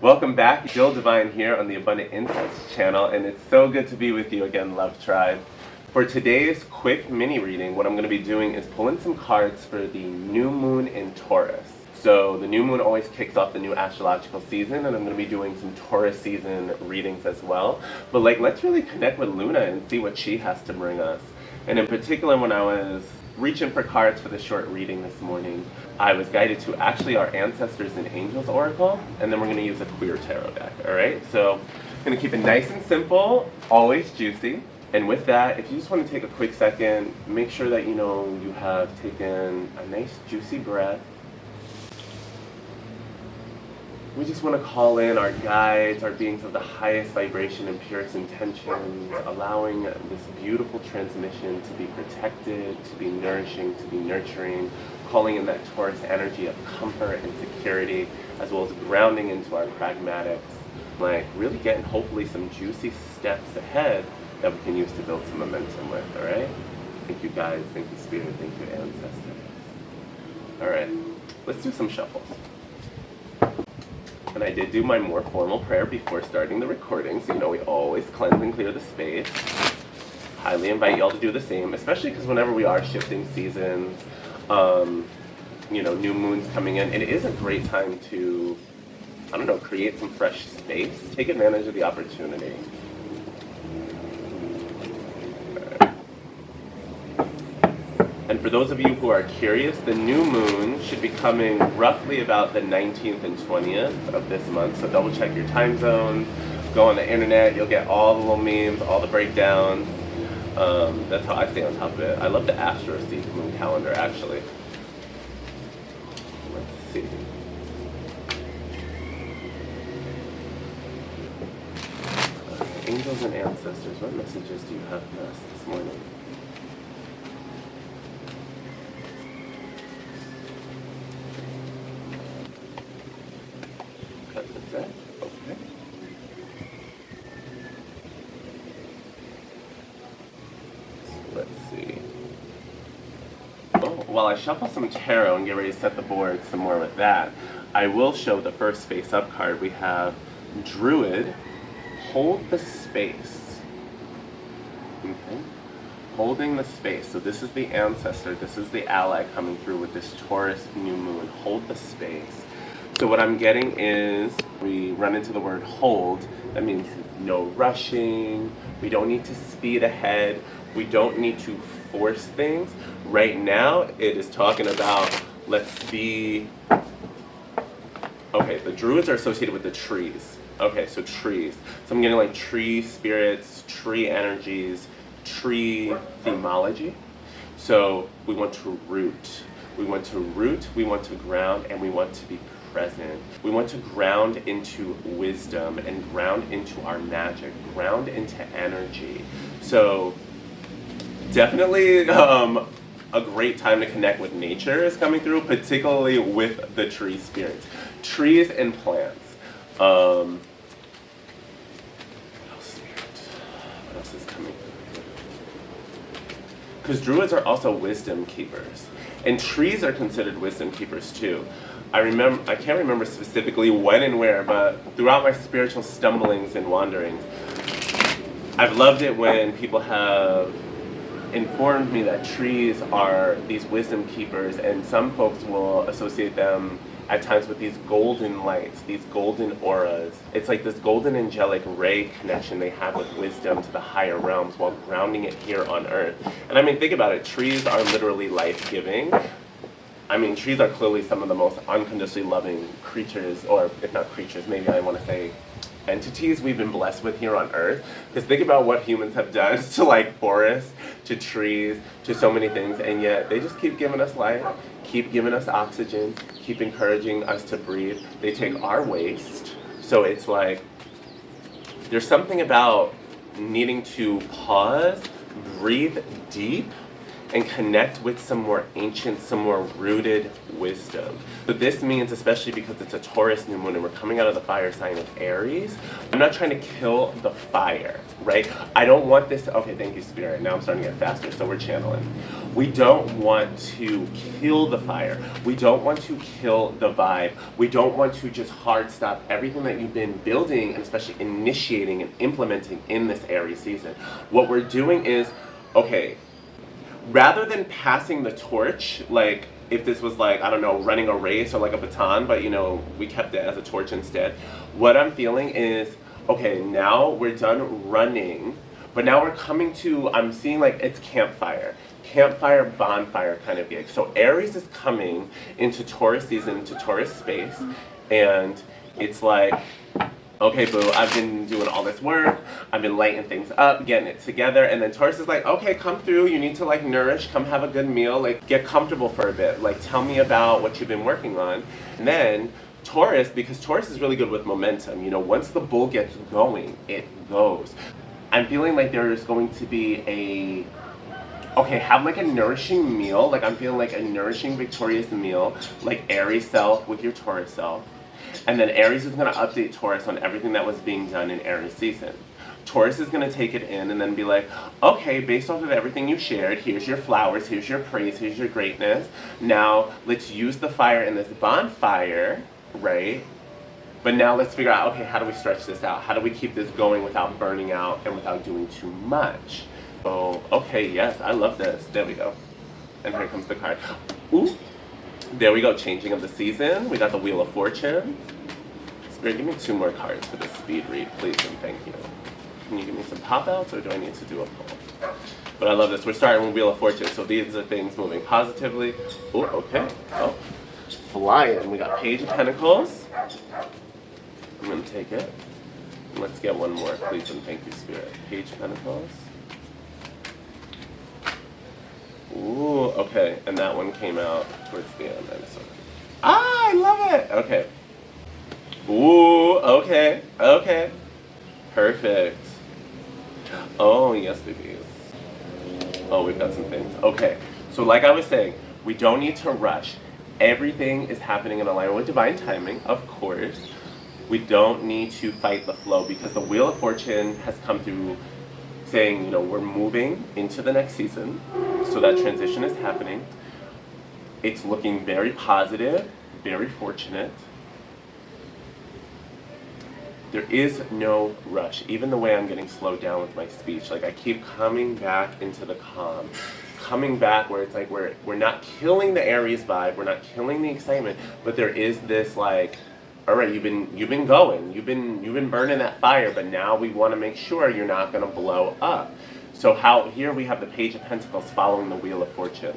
Welcome back, Dil Divine here on the Abundant Insights channel, and it's so good to be with you again, Love Tribe. For today's quick mini reading, what I'm going to be doing is pulling some cards for the new moon in Taurus. So the new moon always kicks off the new astrological season, and I'm going to be doing some Taurus season readings as well. But let's really connect with Luna and see what she has to bring us. And in particular, when I was reaching for cards for the short reading this morning, I was guided to actually our Ancestors and Angels Oracle, and then we're going to use a queer tarot deck, alright? So I'm going to keep it nice and simple, always juicy. And with that, if you just want to take a quick second, make sure that you have taken a nice juicy breath. We just want to call in our guides, our beings of the highest vibration and purest intentions, allowing this beautiful transmission to be protected, to be nourishing, to be nurturing, calling in that Taurus energy of comfort and security, as well as grounding into our pragmatics, really getting hopefully some juicy steps ahead that we can use to build some momentum with, alright? Thank you guys, thank you Spirit, thank you Ancestors. Alright, let's do some shuffles. And I did do my more formal prayer before starting the recording, so we always cleanse and clear the space. Highly invite y'all to do the same, especially because whenever we are shifting seasons, new moons coming in, it is a great time to, create some fresh space. Take advantage of the opportunity. And for those of you who are curious, the new moon should be coming roughly about the 19th and 20th of this month. So double check your time zones, go on the internet, you'll get all the little memes, all the breakdowns. That's how I stay on top of it. I love the Astro Seek moon calendar actually. Let's see. Angels and Ancestors, what messages do you have for us this morning? Okay. So let's see. Well, while I shuffle some tarot and get ready to set the board some more with that, I will show the first face-up card. We have Druid, hold the space. Okay. Holding the space. So this is the ancestor, this is the ally coming through with this Taurus new moon. Hold the space. So what I'm getting is, we run into the word hold. That means no rushing. We don't need to speed ahead. We don't need to force things. Right now, it is talking about, let's be... Okay, the druids are associated with the trees. Okay, so trees. So I'm getting tree spirits, tree energies, tree themology. So we want to root. We want to root, we want to ground, and we want to be present. We want to ground into wisdom and ground into our magic, ground into energy. So definitely a great time to connect with nature is coming through, particularly with the tree spirits. Trees and plants. What else is coming through? Because druids are also wisdom keepers. And trees are considered wisdom keepers too. I can't remember specifically when and where, but throughout my spiritual stumblings and wanderings, I've loved it when people have informed me that trees are these wisdom keepers, and some folks will associate them at times with these golden lights, these golden auras. It's like this golden angelic ray connection they have with wisdom to the higher realms while grounding it here on earth. And think about it, trees are literally life-giving. Trees are clearly some of the most unconditionally loving creatures, or if not creatures, maybe I want to say entities we've been blessed with here on earth. Because think about what humans have done to forests, to trees, to so many things, and yet they just keep giving us life, keep giving us oxygen, keep encouraging us to breathe. They take our waste. So it's there's something about needing to pause, breathe deep, and connect with some more ancient, some more rooted wisdom. So this means, especially because it's a Taurus new moon and we're coming out of the fire sign of Aries, I'm not trying to kill the fire, right? I don't want this, okay, thank you, Spirit. Now I'm starting to get faster, so we're channeling. We don't want to kill the fire. We don't want to kill the vibe. We don't want to just hard stop everything that you've been building and especially initiating and implementing in this Aries season. What we're doing is, okay, rather than passing the torch, like if this was like, I don't know, running a race or like a baton, but you know, we kept it as a torch instead. What I'm feeling is, okay, now we're done running, but now we're coming to, I'm seeing like it's campfire, bonfire kind of gig. So Aries is coming into Taurus season, into Taurus space, and it's like, okay, boo, I've been doing all this work, I've been lighting things up, getting it together, and then Taurus is like, okay, come through, you need to like nourish, come have a good meal, like get comfortable for a bit, like tell me about what you've been working on. And then Taurus, because Taurus is really good with momentum, you know, once the bull gets going, it goes. I'm feeling like there's going to be okay, have like a nourishing meal, like I'm feeling like a nourishing, victorious meal, like Aries self with your Taurus self. And then Aries is going to update Taurus on everything that was being done in Aries season. Taurus is going to take it in and then be like, okay, based off of everything you shared, here's your flowers, here's your praise, here's your greatness. Now, let's use the fire in this bonfire, right? But now let's figure out, okay, how do we stretch this out? How do we keep this going without burning out and without doing too much? So, okay, yes, I love this. There we go. And here comes the card. Ooh. There we go, changing of the season. We got the Wheel of Fortune. Spirit, give me 2 more cards for this speed read, please, and thank you. Can you give me some pop-outs, or do I need to do a pull? But I love this. We're starting with Wheel of Fortune, so these are things moving positively. Oh, okay. Oh, flying. We got Page of Pentacles. I'm going to take it. Let's get one more, please, and thank you, Spirit. Page of Pentacles. Ooh, okay, and that one came out towards the end. I love it! Okay. Ooh, okay, okay. Perfect. Oh, yes, babies. Oh, we've got some things. Okay, so like I was saying, we don't need to rush. Everything is happening in alignment with divine timing, of course. We don't need to fight the flow because the Wheel of Fortune has come through saying, you know, we're moving into the next season, so that transition is happening. It's looking very positive, very fortunate. There is no rush, even the way I'm getting slowed down with my speech. Like I keep coming back into the calm, coming back where it's like we're not killing the Aries vibe, we're not killing the excitement, but there is this like, all right, you've been going, you've been burning that fire, but now we want to make sure you're not going to blow up. So here we have the Page of Pentacles following the Wheel of Fortune.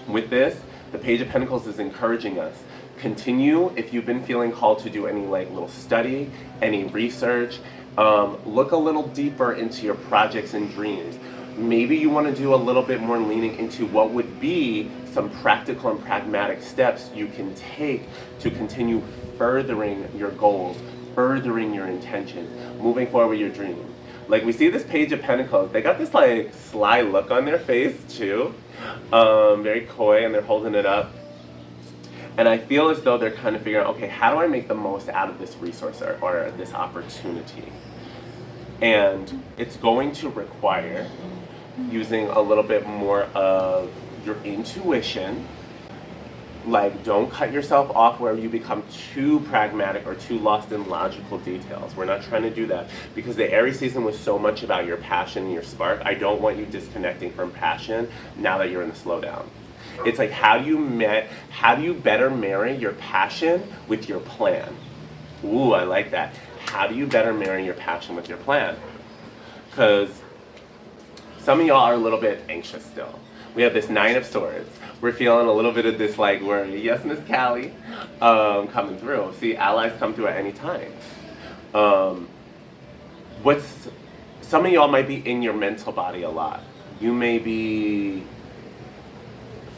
With this, the Page of Pentacles is encouraging us. Continue if you've been feeling called to do any like little study, any research. Look a little deeper into your projects and dreams. Maybe you want to do a little bit more leaning into what would be some practical and pragmatic steps you can take to continue furthering your goals, furthering your intentions, moving forward with your dream. Like we see this Page of Pentacles, they got this like sly look on their face too, very coy, and they're holding it up. And I feel as though they're kind of figuring out, okay, how do I make the most out of this resource or this opportunity? And it's going to require using a little bit more of your intuition. Like, don't cut yourself off where you become too pragmatic or too lost in logical details. We're not trying to do that because the Aries season was so much about your passion and your spark. I don't want you disconnecting from passion now that you're in the slowdown. It's like, how do you better marry your passion with your plan? Ooh, I like that. How do you better marry your passion with your plan? Because some of y'all are a little bit anxious still. We have this 9 of Swords. We're feeling a little bit of this like worry. Yes, Miss Callie, coming through. See, allies come through at any time. Some of y'all might be in your mental body a lot. You may be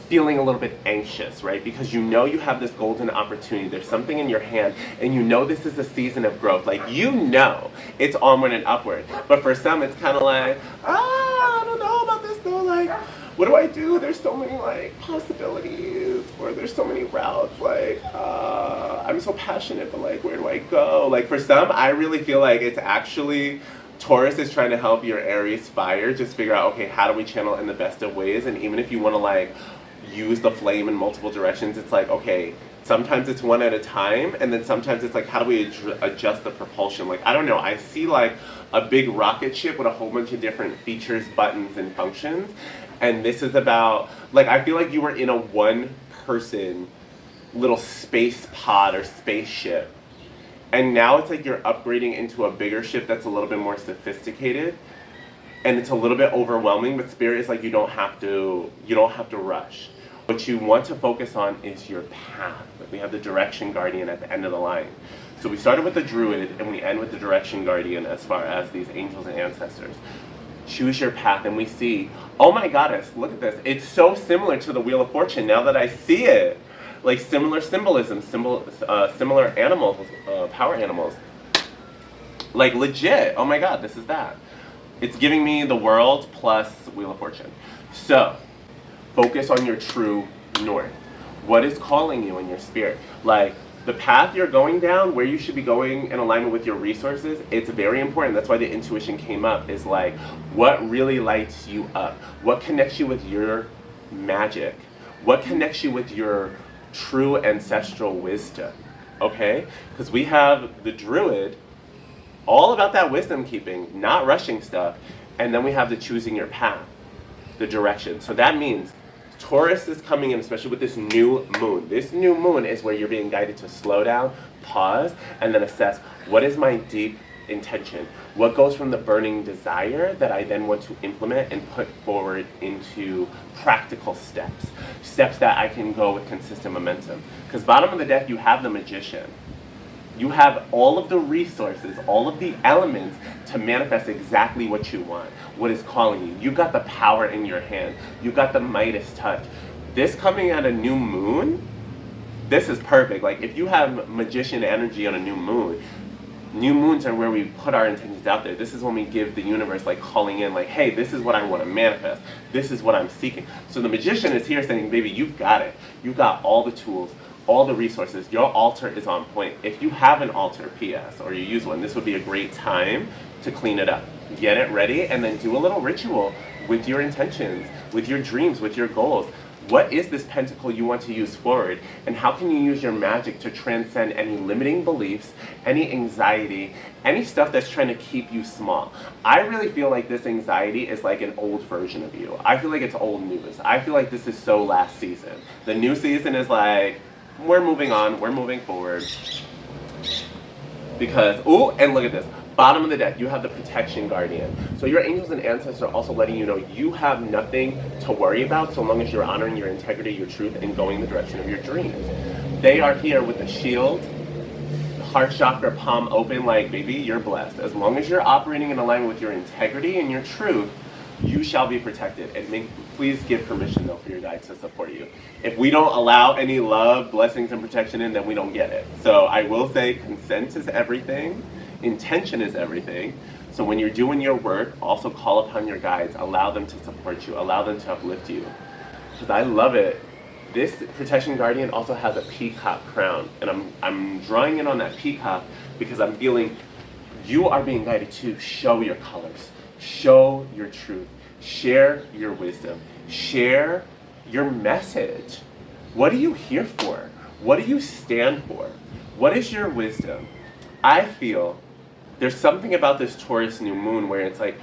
feeling a little bit anxious, right? Because you know you have this golden opportunity. There's something in your hand, and you know this is a season of growth. Like, you know it's onward and upward. But for some, it's kind of like, I don't know about this though. Like, what do I do? There's so many like possibilities, or there's so many routes. Like, I'm so passionate, but like, where do I go? Like, for some, I really feel like it's actually Taurus is trying to help your Aries fire just figure out, okay, how do we channel in the best of ways? And even if you want to like use the flame in multiple directions, it's like, okay, sometimes it's one at a time, and then sometimes it's like, how do we adjust the propulsion? Like, I don't know, I see like a big rocket ship with a whole bunch of different features, buttons, and functions, and this is about, like, I feel like you were in a one-person little space pod or spaceship, and now it's like you're upgrading into a bigger ship that's a little bit more sophisticated, and it's a little bit overwhelming, but Spirit is like, you don't have to rush. What you want to focus on is your path. We have the Direction Guardian at the end of the line. So we started with the Druid, and we end with the Direction Guardian as far as these angels and ancestors. Choose your path, and we see, oh my goddess, look at this. It's so similar to the Wheel of Fortune now that I see it. Like similar symbolism, similar animals, power animals. Like legit, oh my god, this is that. It's giving me the World plus Wheel of Fortune. So, focus on your true north. What is calling you in your spirit? Like, the path you're going down, where you should be going in alignment with your resources, it's very important. That's why the intuition came up, is like, what really lights you up? What connects you with your magic? What connects you with your true ancestral wisdom? Okay? Because we have the Druid, all about that wisdom keeping, not rushing stuff. And then we have the choosing your path, the direction. So that means Taurus is coming in, especially with this new moon. This new moon is where you're being guided to slow down, pause, and then assess, what is my deep intention? What goes from the burning desire that I then want to implement and put forward into practical steps? Steps that I can go with consistent momentum. Because bottom of the deck, you have the Magician. You have all of the resources, all of the elements to manifest exactly what you want, what is calling you. You've got the power in your hand. You've got the Midas touch. This coming at a new moon, this is perfect. Like, if you have Magician energy on a new moons are where we put our intentions out there. This is when we give the universe, like, calling in, like, hey, this is what I want to manifest. This is what I'm seeking. So the Magician is here saying, baby, you've got it. You've got all the tools, all the resources. Your altar is on point. If you have an altar, PS, or you use one, this would be a great time to clean it up. Get it ready, and then do a little ritual with your intentions, with your dreams, with your goals. What is this pentacle you want to use forward, and how can you use your magic to transcend any limiting beliefs, any anxiety, any stuff that's trying to keep you small? I really feel like this anxiety is like an old version of you. I feel like it's old news. I feel like this is so last season. The new season is like, we're moving on, we're moving forward. Because, ooh, and look at this. Bottom of the deck, you have the Protection Guardian. So your angels and ancestors are also letting you know you have nothing to worry about so long as you're honoring your integrity, your truth, and going the direction of your dreams. They are here with the shield, the heart chakra, palm open, like, baby, you're blessed. As long as you're operating in alignment with your integrity and your truth, you shall be protected. And please give permission, though, for your guides to support you. If we don't allow any love, blessings, and protection in, then we don't get it. So I will say consent is everything. Intention is everything. So when you're doing your work, also call upon your guides. Allow them to support you. Allow them to uplift you. Because I love it. This Protection Guardian also has a peacock crown. And I'm drawing in on that peacock because I'm feeling you are being guided to show your colors. Show your truth. Share your wisdom. Share your message. What are you here for? What do you stand for? What is your wisdom? I feel there's something about this Taurus new moon where it's like,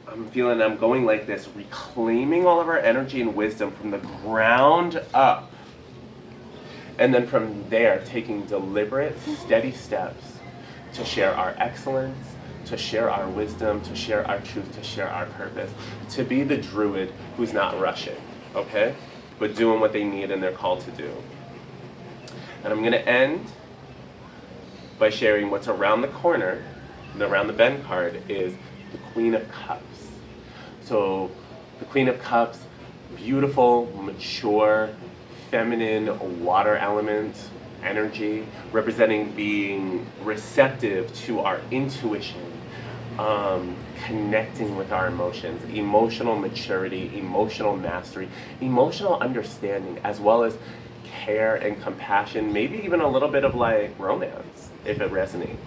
I'm going like this, reclaiming all of our energy and wisdom from the ground up. And then from there, taking deliberate, steady steps to share our excellence, to share our wisdom, to share our truth, to share our purpose. To be the druid who's not rushing, okay? But doing what they need and they're called to do. And I'm gonna end by sharing what's around the corner, and around the bend card is the Queen of Cups. So the Queen of Cups, beautiful, mature, feminine, water element, energy, representing being receptive to our intuition, connecting with our emotions, emotional maturity, emotional mastery, emotional understanding, as well as care and compassion, maybe even a little bit of like romance if it resonates.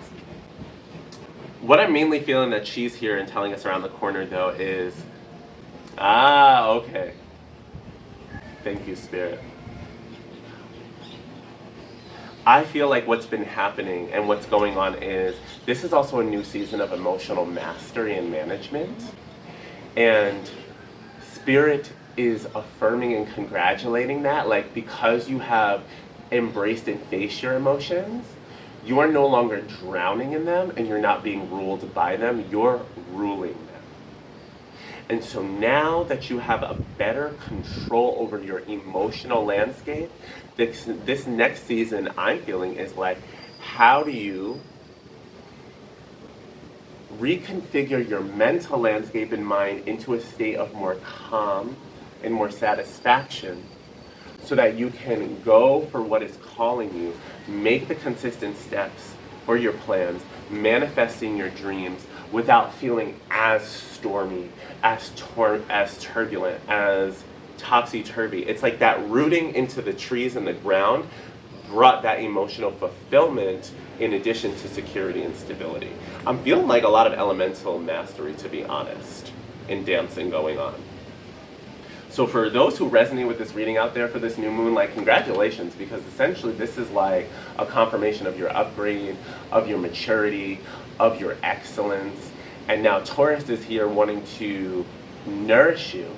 What I'm mainly feeling that she's here and telling us around the corner though is, okay. Thank you, Spirit. I feel like what's been happening and what's going on is this is also a new season of emotional mastery and management. And Spirit is affirming and congratulating that, like, because you have embraced and faced your emotions, you are no longer drowning in them and you're not being ruled by them, you're ruling them. And so now that you have a better control over your emotional landscape, this next season I'm feeling is like, how do you reconfigure your mental landscape and mind into a state of more calm and more satisfaction so that you can go for what is calling you, make the consistent steps for your plans, manifesting your dreams without feeling as stormy, as turbulent, as topsy-turvy. It's like that rooting into the trees and the ground brought that emotional fulfillment in addition to security and stability. I'm feeling like a lot of elemental mastery, to be honest, in dancing going on. So for those who resonate with this reading out there for this new moon, like, congratulations, because essentially this is like a confirmation of your upgrade, of your maturity, of your excellence. And now Taurus is here wanting to nourish you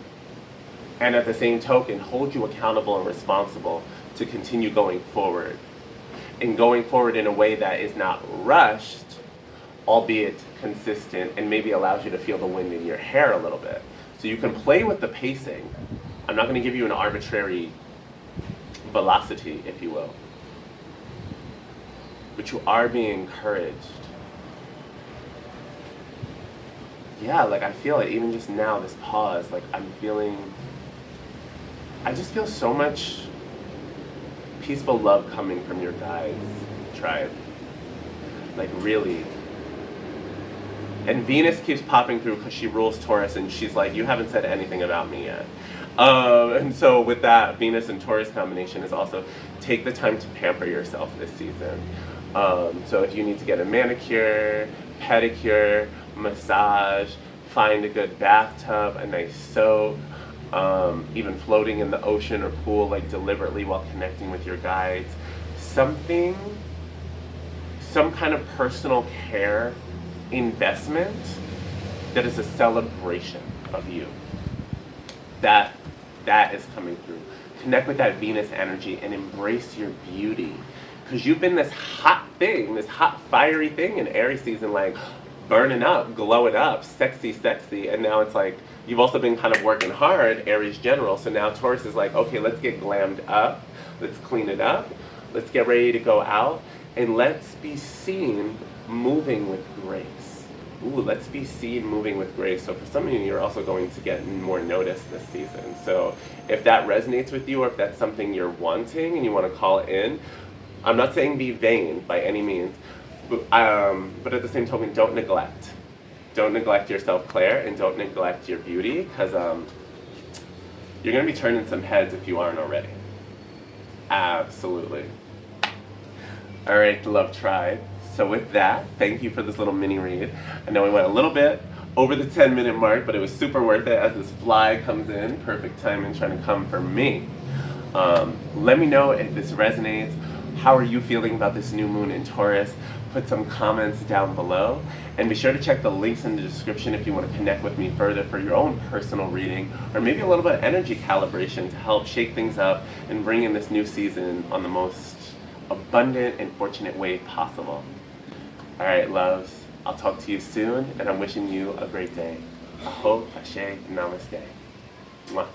and at the same token hold you accountable and responsible to continue going forward. And going forward in a way that is not rushed, albeit consistent, and maybe allows you to feel the wind in your hair a little bit. So you can play with the pacing. I'm not going to give you an arbitrary velocity, if you will. But you are being encouraged. Yeah, like I feel it, even just now, this pause, like I just feel so much peaceful love coming from your guides, tribe. Like, really. And Venus keeps popping through because she rules Taurus, and she's like, you haven't said anything about me yet. And so with that, Venus and Taurus combination is also take the time to pamper yourself this season. So if you need to get a manicure, pedicure, massage, find a good bathtub, a nice soak, even floating in the ocean or pool, like deliberately while connecting with your guides, some kind of personal care investment that is a celebration of you. That is coming through. Connect with that Venus energy and embrace your beauty. Because you've been this hot thing, this hot fiery thing in Aries season, like burning up, glowing up, sexy, and now it's like you've also been kind of working hard, Aries general, so now Taurus is like, okay, let's get glammed up, let's clean it up, let's get ready to go out, and let's be seen moving with grace. Ooh, let's be seen moving with grace. So for some of you, you're also going to get more notice this season. So if that resonates with you, or if that's something you're wanting and you want to call it in, I'm not saying be vain by any means, but at the same token, don't neglect. Don't neglect your self-care and don't neglect your beauty, because you're going to be turning some heads if you aren't already. Absolutely. All right, Love Tribe. So with that, thank you for this little mini read. I know we went a little bit over the 10-minute mark, but it was super worth it as this fly comes in. Perfect timing trying to come for me. Let me know if this resonates. How are you feeling about this new moon in Taurus? Put some comments down below. And be sure to check the links in the description if you want to connect with me further for your own personal reading, or maybe a little bit of energy calibration to help shake things up and bring in this new season on the most abundant and fortunate way possible. All right, loves, I'll talk to you soon, and I'm wishing you a great day. Aho, ashe, namaste. Mwah.